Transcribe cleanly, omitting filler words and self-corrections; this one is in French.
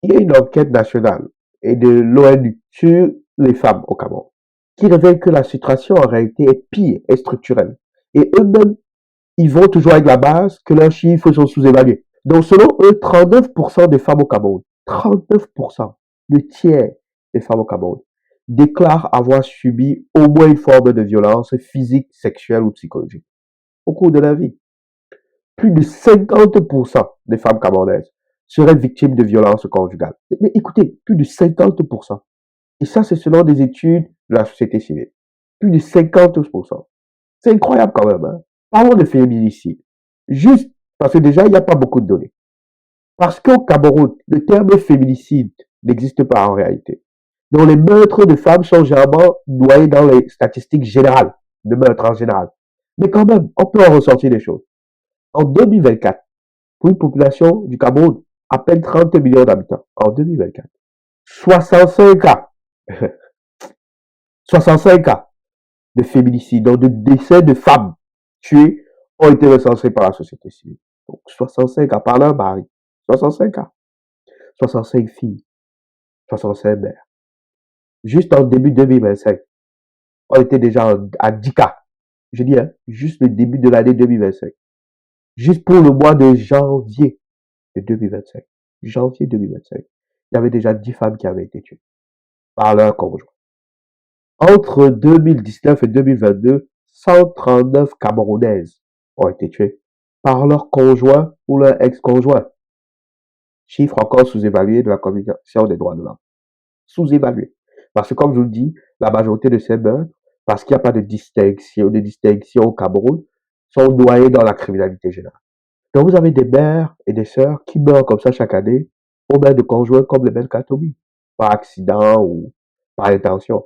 Il y a une enquête nationale et de l'ONU sur les femmes au Cameroun qui révèle que la situation en réalité est pire, est structurelle. Et eux-mêmes, ils vont toujours avec la base que leurs chiffres sont sous-évalués. Donc selon eux, 39% des femmes au Cameroun, 39%, le tiers des femmes au Cameroun, déclarent avoir subi au moins une forme de violence physique, sexuelle ou psychologique au cours de leur vie. Plus de 50% des femmes camerounaises seraient victimes de violences conjugales. Mais écoutez, plus de 50%. Et ça, c'est selon des études de la société civile. Plus de 50%. C'est incroyable quand même. Hein? Parlons de féminicide. Juste parce que déjà, il n'y a pas beaucoup de données. Parce qu'au Cameroun, le terme féminicide n'existe pas en réalité. Donc les meurtres de femmes sont généralement noyés dans les statistiques générales de meurtres en général. Mais quand même, on peut en ressortir des choses. En 2024, pour une population du Cameroun à peine 30 millions d'habitants, en 2024, 65 cas, 65 cas de féminicide, donc de décès de femmes tuées, ont été recensés par la société civile. Donc 65 cas par leur mari. 65 cas. 65 filles. 65 mères. Juste en début 2025, on était déjà à 10 cas. Je dis, hein, juste le début de l'année 2025. Juste pour le mois de janvier de 2025. Janvier 2025. Il y avait déjà 10 femmes qui avaient été tuées par leur conjoint. Entre 2019 et 2022, 139 Camerounaises ont été tuées par leur conjoint ou leur ex-conjoint. Chiffre encore sous-évalué de la Commission des droits de l'homme. Sous-évalué. Parce que comme je vous le dis, la majorité de ces meurtres, parce qu'il n'y a pas de distinction au Cameroun, sont noyés dans la criminalité générale. Donc vous avez des mères et des sœurs qui meurent comme ça chaque année, au mains de conjoints comme le Belkatobi, par accident ou par intention.